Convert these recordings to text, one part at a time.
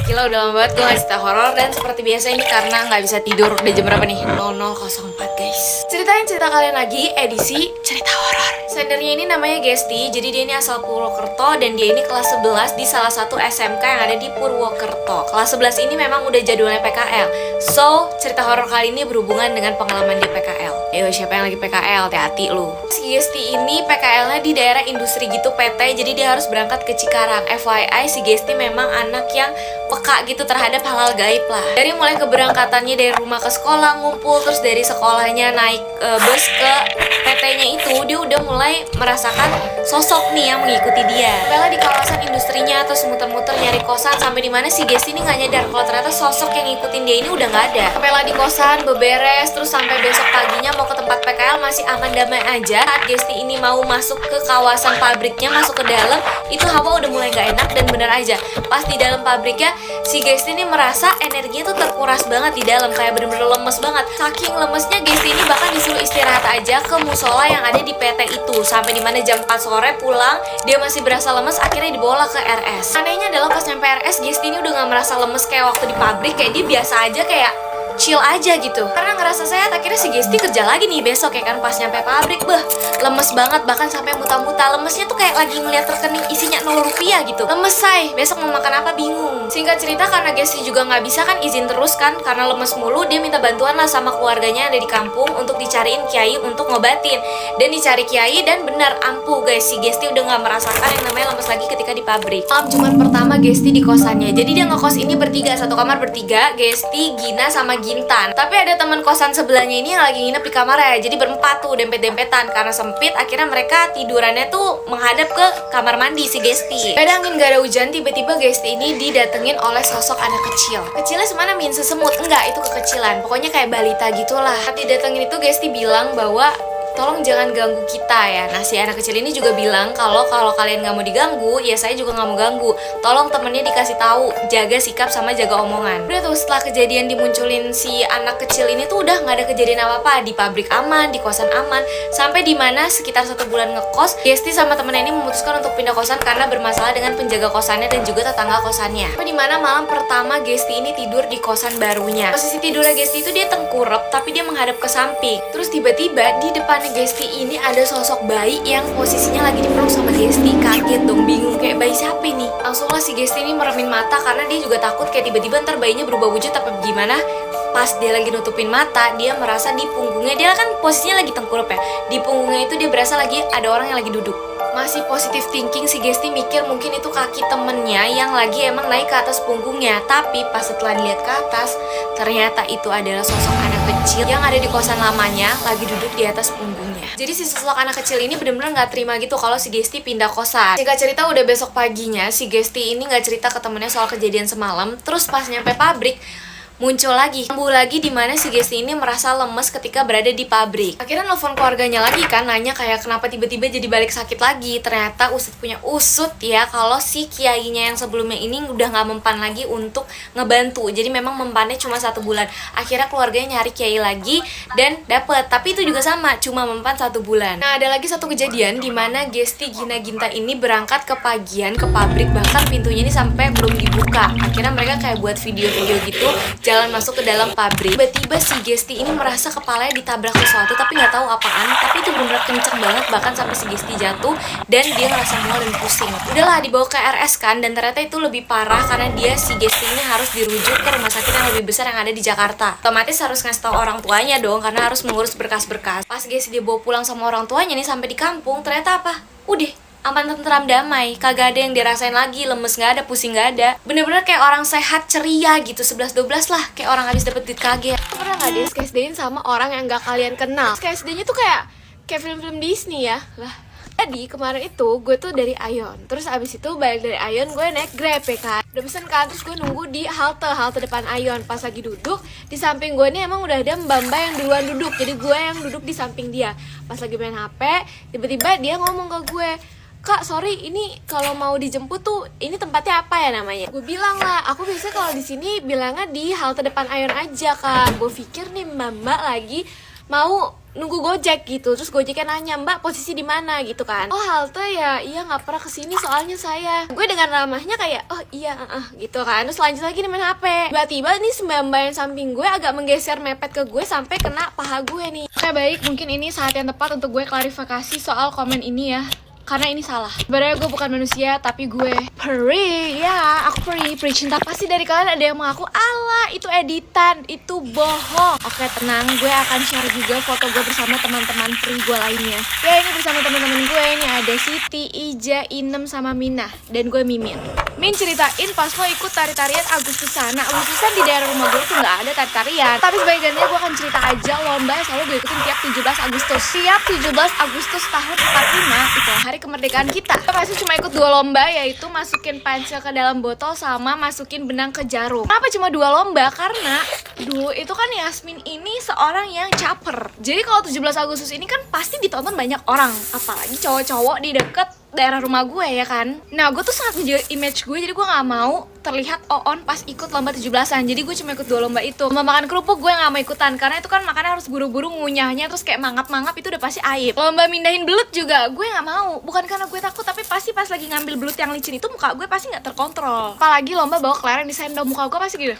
Gila udah lama banget gue gak cerita horor. Dan seperti biasa ini karena gak bisa tidur. Udah jam berapa nih? 00.04 guys. Ceritain cerita kalian lagi, edisi cerita horor. Sendernya ini namanya Gesti. Jadi dia ini asal Purwokerto. Dan dia ini kelas 11 di salah satu SMK yang ada di Purwokerto. Kelas 11 ini memang udah jadwalnya PKL. So, cerita horor kali ini berhubungan dengan pengalaman di PKL. Ayo, siapa yang lagi PKL? Hati-hati lu. Si Gesti ini PKL-nya di daerah industri gitu PT. Jadi dia harus berangkat ke Cikarang. FYI, si Gesti memang anak yang peka gitu terhadap hal-hal gaib lah. Dari mulai keberangkatannya dari rumah ke sekolah, ngumpul, terus dari sekolahnya naik bus ke PT-nya itu, dia udah mulai merasakan sosok nih yang mengikuti dia. Bella di kawasan industrinya terus muter-muter nyari kosan, sampai di mana si Gesti ini nggak nyadar kalau ternyata sosok yang ngikutin dia ini udah nggak ada. Bella di kosan beberes, terus sampai besok paginya mau ke tempat PKL masih aman damai aja. Saat Gesti ini mau masuk ke kawasan pabriknya, masuk ke dalam, itu hawa udah mulai nggak enak. Dan bener aja, pas di dalam pabriknya si Gesti ini merasa energinya tuh terkuras banget di dalam, kayak bener-bener lemes banget. Saking lemesnya Gesti ini bahkan disuruh istirahat aja ke musola yang ada di PT itu. Sampai dimana jam 4 sore pulang, dia masih berasa lemes, akhirnya dibawa ke RS. Anehnya adalah pas nyampe RS, Gesti ini udah gak merasa lemes kayak waktu di pabrik. Kayak dia biasa aja, kayak chill aja gitu. Karena ngerasa sehat, akhirnya si Gesti kerja lagi nih besok ya kan. Pas nyampe pabrik, lemes banget, bahkan sampai muta-muta. Lemesnya tuh kayak lagi ngeliat rekening isinya 0 rupiah gitu. Lemes say, besok mau makan apa bingung. Singkat cerita, karena Gesti juga nggak bisa kan izin terus kan, karena lemes mulu, dia minta bantuan lah sama keluarganya yang ada di kampung untuk dicariin kiai untuk ngobatin. Dan dicari kiai, dan benar ampuh guys, si Gesti udah nggak merasakan yang namanya lemes lagi ketika di pabrik. Malam Jumat pertama Gesti di kosannya. Jadi dia ngekos ini bertiga, satu kamar bertiga, Gesti, Gina, sama Gintan. Tapi ada teman kosan sebelahnya ini yang lagi nginep di kamar ya. Jadi berempat tuh dempet-dempetan. Karena sempit, akhirnya mereka tidurannya tuh menghadap ke kamar mandi si Gesti. Gak ada angin, gak ada hujan, tiba-tiba Gesti ini didatengin oleh sosok anak kecil. Kecilnya semana min sesemut? Enggak, itu kekecilan. Pokoknya kayak balita gitulah. Saat didatengin itu Gesti bilang bahwa tolong jangan ganggu kita ya. Nah, si anak kecil ini juga bilang kalau kalian nggak mau diganggu, ya saya juga nggak mau ganggu. Tolong temennya dikasih tahu, jaga sikap sama jaga omongan. Udah tuh, setelah kejadian dimunculin si anak kecil ini tuh udah nggak ada kejadian apa-apa. Di pabrik aman, di kosan aman. Sampai dimana sekitar 1 bulan ngekos, Gesti sama temennya ini memutuskan untuk pindah kosan karena bermasalah dengan penjaga kosannya dan juga tetangga kosannya. Sampai dimana malam pertama Gesti ini tidur di kosan barunya. Posisi tidurnya Gesti itu dia tengkurap, tapi dia menghadap ke samping. Terus tiba-tiba di depan Gesti ini ada sosok bayi yang posisinya lagi dipeluk sama Gesti. Kaget dong, bingung kayak bayi siapa nih. Langsunglah si Gesti ini meremin mata karena dia juga takut kayak tiba-tiba ntar bayinya berubah wujud apa gimana. Pas dia lagi nutupin mata, dia merasa di punggungnya, dia kan posisinya lagi tengkurap ya, di punggungnya itu dia berasa lagi ada orang yang lagi duduk. Masih positive thinking, si Gesti mikir mungkin itu kaki temennya yang lagi emang naik ke atas punggungnya. Tapi pas setelah dilihat ke atas, ternyata itu adalah sosok anak kecil yang ada di kosan lamanya lagi duduk di atas punggungnya. Jadi si sosok anak kecil ini bener-bener gak terima gitu kalau si Gesti pindah kosan. Singkat cerita, udah besok paginya si Gesti ini gak cerita ke temennya soal kejadian semalam. Terus pas nyampe pabrik, muncul lagi, kambuh lagi, dimana si Gesti ini merasa lemes ketika berada di pabrik. Akhirnya nelfon keluarganya lagi kan, nanya kayak kenapa tiba-tiba jadi balik sakit lagi. Ternyata usut punya usut ya, kalau si kiainya yang sebelumnya ini udah gak mempan lagi untuk ngebantu. Jadi memang mempannya cuma 1 bulan. Akhirnya keluarganya nyari kiai lagi dan dapet, tapi itu juga sama, cuma mempan 1 bulan. Nah, ada lagi satu kejadian dimana Gesti, Gina, Ginta ini berangkat ke pagian ke pabrik, bahkan pintunya ini sampai belum dibuka. Akhirnya mereka kayak buat video-video gitu, jalan masuk ke dalam pabrik. Tiba-tiba si Gesti ini merasa kepalanya ditabrak sesuatu, tapi nggak tahu apaan. Tapi itu bener-bener kenceng banget, bahkan sampai si Gesti jatuh dan dia ngerasa mual dan pusing. Udahlah, dibawa ke RS kan, dan ternyata itu lebih parah karena dia si Gesti ini harus dirujuk ke rumah sakit yang lebih besar yang ada di Jakarta. Otomatis harus ngasih tahu orang tuanya dong, karena harus mengurus berkas-berkas. Pas Gesti dibawa pulang sama orang tuanya nih sampai di kampung, ternyata apa? Udah aman, tentram, damai, kagak ada yang dirasain lagi, lemes nggak ada, pusing nggak ada, bener-bener kayak orang sehat, ceria gitu, 11-12 lah, kayak orang habis dapet duit kaget. Pernah nggak deh KSD-in sama orang yang nggak kalian kenal? KSD-nya tuh kayak film-film Disney ya lah. Tadi kemarin itu gue tuh dari Aeon, terus abis itu balik dari Aeon gue naik Grab ya kan, udah pesen kan, terus gue nunggu di halte depan Aeon. Pas lagi duduk, di samping gue nih emang udah ada mbak-mbak yang duluan duduk, jadi gue yang duduk di samping dia. Pas lagi main HP, tiba-tiba dia ngomong ke gue, "Kak, sorry, ini kalau mau dijemput tuh, ini tempatnya apa ya namanya?" Gue bilang lah, aku biasanya kalau di sini bilangnya di halte depan Aeon aja, Kak. Gue pikir nih mbak-mbak lagi mau nunggu Gojek gitu. Terus Gojeknya nanya, Mbak posisi di mana gitu kan. Oh halte ya, iya nggak pernah kesini soalnya saya. Gue dengan ramahnya kayak oh iya gitu kan. Terus lanjut lagi nih main HP. Tiba-tiba nih mbak yang samping gue agak menggeser mepet ke gue sampai kena paha gue nih. Oke baik, mungkin ini saat yang tepat untuk gue klarifikasi soal komen ini ya. Karena ini salah. Sebenarnya gue bukan manusia, tapi gue peri. Ya, aku peri cinta. Pasti dari kalian ada yang mengaku, alah itu editan, itu bohong. Oke tenang, gue akan share juga foto gue bersama teman-teman peri gue lainnya. Ya ini bersama teman-teman gue, ini ada Siti, Ija, Inem, sama Minah. Dan gue Mimin. Min ceritain pas lo ikut tari-tarian Agustusan. Nah Agustusan di daerah rumah gue tuh gak ada tari-tarian. Tapi sebagiannya gue akan cerita aja lomba yang selalu gue ikutin tiap 17 Agustus. Tiap 17 Agustus tahun 45 itu hari kemerdekaan kita. Kita pasti cuma ikut 2 lomba, yaitu masukin pensil ke dalam botol sama masukin benang ke jarum. Kenapa cuma 2 lomba? Karena dulu itu kan Yasmin ini seorang yang caper. Jadi kalau 17 Agustus ini kan pasti ditonton banyak orang, apalagi cowok-cowok di deket daerah rumah gue ya kan. Nah gue tuh sangat menjaga image gue, jadi gue gak mau terlihat on pas ikut lomba 17-an. Jadi gue cuma ikut 2 lomba itu. Lomba makan kerupuk gue gak mau ikutan, karena itu kan makannya harus buru-buru ngunyahnya, terus kayak mangap-mangap, itu udah pasti aib. Lomba mindahin belut juga gue gak mau, bukan karena gue takut, tapi pasti pas lagi ngambil belut yang licin itu muka gue pasti gak terkontrol. Apalagi lomba bawa kelereng di sendok, muka gue pasti gitu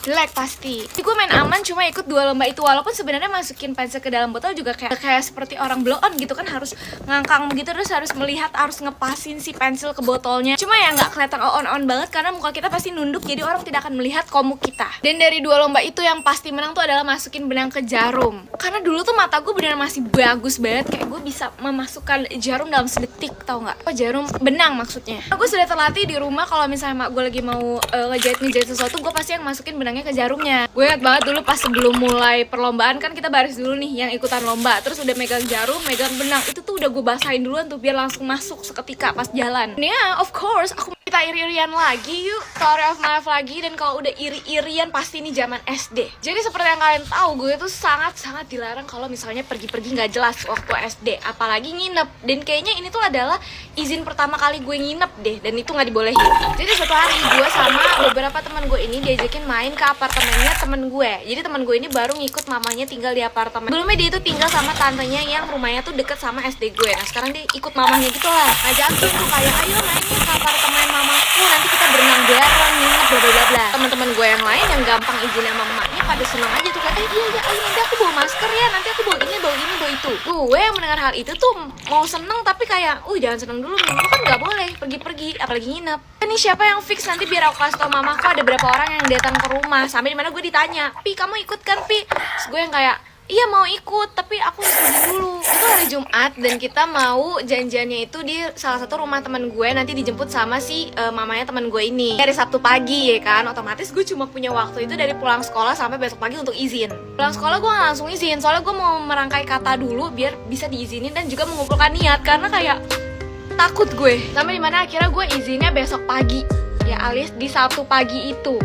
jelek pasti. Jadi gue main aman cuma ikut 2 lomba itu. Walaupun sebenarnya masukin pensil ke dalam botol juga kayak seperti orang blow on gitu kan, harus ngangkang begitu, terus harus melihat, harus ngepasin si pensil ke botolnya. Cuma ya nggak kelihatan on banget karena muka kita pasti nunduk, jadi orang tidak akan melihat komuk kita. Dan dari 2 lomba itu yang pasti menang tuh adalah masukin benang ke jarum. Karena dulu tuh mata gue beneran masih bagus banget, kayak gue bisa memasukkan jarum dalam sedetik, tau nggak? Oh jarum benang maksudnya. Gue sudah terlatih di rumah kalau misalnya mak gue lagi mau ngejahit sesuatu, gue pasti yang masukin benangnya ke jarumnya. Gue ingat banget dulu pas sebelum mulai perlombaan kan kita baris dulu nih yang ikutan lomba, terus udah megang jarum, megang benang, itu tuh udah gue basahin duluan tuh biar langsung masuk seketika pas jalan. Ya of course aku kita iri-irian lagi yuk, story of my life lagi. Dan kalau udah iri-irian pasti ini zaman SD. Jadi seperti yang kalian tahu, gue tuh sangat-sangat dilarang kalau misalnya pergi-pergi nggak jelas waktu SD, apalagi nginep. Dan kayaknya ini tuh adalah izin pertama kali gue nginep deh, dan itu nggak dibolehin. Jadi suatu hari gue sama beberapa teman gue ini diajakin main ke apartemennya temen gue. Jadi temen gue ini baru ngikut mamanya tinggal di apartemen. Sebelumnya dia itu tinggal sama tantenya yang rumahnya tuh deket sama SD gue. Nah sekarang dia ikut mamanya gitu lah, ngajakin tuh kayak ayo mainnya ke apartemen mamaku, nanti kita berenang bareng, nginep bla bla bla. Teman-teman gue yang lain yang gampang izin sama mamanya pada seneng aja tuh kayak iya ya ayo nanti aku bawa masker ya, nanti aku bawa ini bawa itu. Gue yang mendengar hal itu tuh mau seneng tapi kayak jangan seneng dulu, minggu kan nggak boleh pergi-pergi apalagi nginep. Ini siapa yang fix nanti biar aku kasih tau mamaku ada berapa orang yang datang ke rumah. Sampai dimana gue ditanya, Pi kamu ikut kan Pi? Terus gue yang kayak iya mau ikut, tapi aku harus izin dulu. Itu hari Jumat dan kita mau janjiannya itu di salah satu rumah teman gue, nanti dijemput sama si mamanya teman gue ini. Dari Sabtu pagi ya kan, otomatis gue cuma punya waktu itu dari pulang sekolah sampai besok pagi untuk izin. Pulang sekolah gue gak langsung izin, soalnya gue mau merangkai kata dulu biar bisa diizinin dan juga mengumpulkan niat, karena kayak takut gue. Sampai dimana akhirnya gue izinnya besok pagi, ya alias di Sabtu pagi itu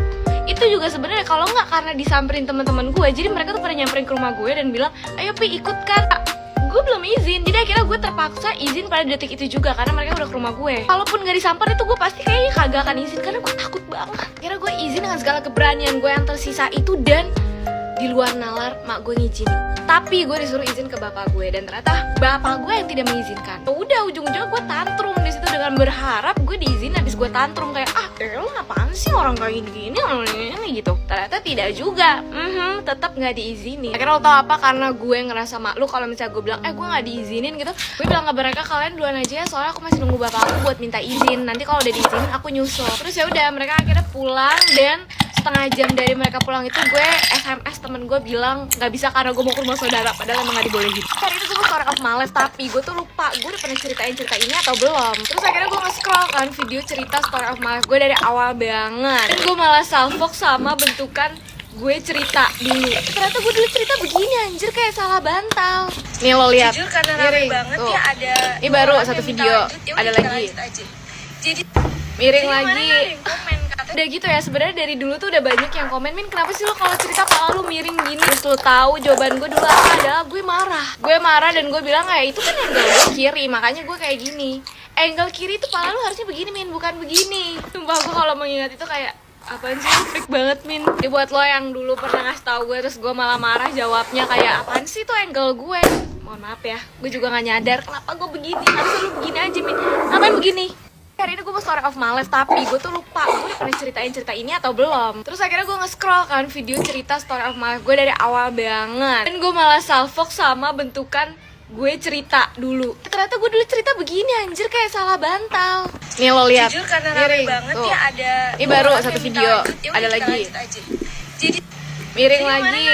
juga sebenarnya kalau nggak karena disamperin teman-teman gue, jadi mereka tuh pada nyamperin ke rumah gue dan bilang ayo Pi ikut kan. Gue belum izin, jadi akhirnya gue terpaksa izin pada detik itu juga karena mereka udah ke rumah gue. Kalaupun nggak disamper itu gue pasti kayaknya kagak akan izin karena gue takut banget. Akhirnya gue izin dengan segala keberanian gue yang tersisa itu, dan di luar nalar mak gue ngizinin. Tapi gue disuruh izin ke bapak gue dan ternyata bapak gue yang tidak mengizinkan. Udah ujung-ujungnya gue tantrum di situ dengan berharap gue diizinin, habis gue tantrum kayak lo apaan sih orang kayak gini gitu. Ternyata tidak juga, tetap nggak diizinin. Akhirnya lo tau apa? Karena gue ngerasa malu kalau misalnya gue bilang gue nggak diizinin gitu, gue bilang ke mereka kalian duluan aja ya, soalnya aku masih nunggu bapak aku buat minta izin. Nanti kalau udah diizinin aku nyusul. Terus ya udah mereka akhirnya pulang, dan setengah jam dari mereka pulang itu gue SMS temen gue bilang nggak bisa karena gue mau ke rumah saudara, padahal emang nggak dibolehin. Hari itu gue story of my life, tapi gue tuh lupa gue udah pernah ceritain cerita ini atau belum. Terus akhirnya gue nge-scroll kan video cerita story of my life gue dari awal banget, dan gue malah salfok sama bentukan gue cerita dulu. Ternyata gue dulu cerita begini anjir, kayak salah bantal. Nih lo lihat. Jujur karena rame banget tuh. Ya ada. Ini baru satu video, ada lagi. Jadi miring lagi. Udah gitu ya, sebenarnya dari dulu tuh udah banyak yang komen, Min kenapa sih lo kalau cerita pala lu miring gini? Terus lo tahu jawaban gue dulu apa adalah gue marah dan gue bilang kayak itu kan angle gue kiri, makanya gue kayak gini. Angle kiri tuh pala lu harusnya begini Min, bukan begini. Sumpah gue kalau mengingat itu kayak Apaan sih, freak banget Min. Ini buat lo yang dulu pernah ngasih tau gue terus gue malah marah jawabnya kayak apaan sih tuh angle gue. Mohon maaf ya, gue juga gak nyadar kenapa gue begini. Harusnya lu begini aja Min. Ngapain begini? Hari ini gue mau story of my life, tapi gue tuh lupa gue udah pernah ceritain cerita ini atau belum. Terus akhirnya gue nge-scroll kan video cerita story of my life gue dari awal banget. Dan gue malah salfok sama bentukan gue cerita dulu. Ternyata gue dulu cerita begini anjir, kayak salah bantal. Nih lo lihat. Jujur karena rame banget tuh. Ya ada. Ini baru satu video, ada lagi. Jadi miring lagi.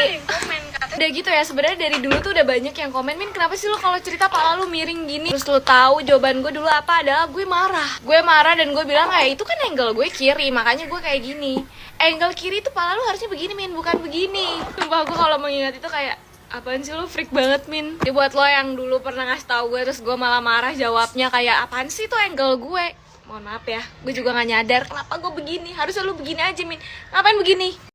Udah gitu ya, sebenarnya dari dulu tuh udah banyak yang komen, Min kenapa sih lo kalau cerita pala lu miring gini? Terus lo tahu jawaban gue dulu apa? Adalah gue marah dan gue bilang kayak itu kan angle gue kiri, makanya gue kayak gini. Angle kiri itu pala lu harusnya begini Min, bukan begini. Sumpah gue kalau mengingat itu kayak apaan sih lo, freak banget Min. Ini buat lo yang dulu pernah ngasih tau gue terus gue malah marah jawabnya kayak apaan sih tuh angle gue. Mohon maaf ya, gue juga gak nyadar kenapa gue begini. Harusnya lo begini aja Min. Ngapain begini?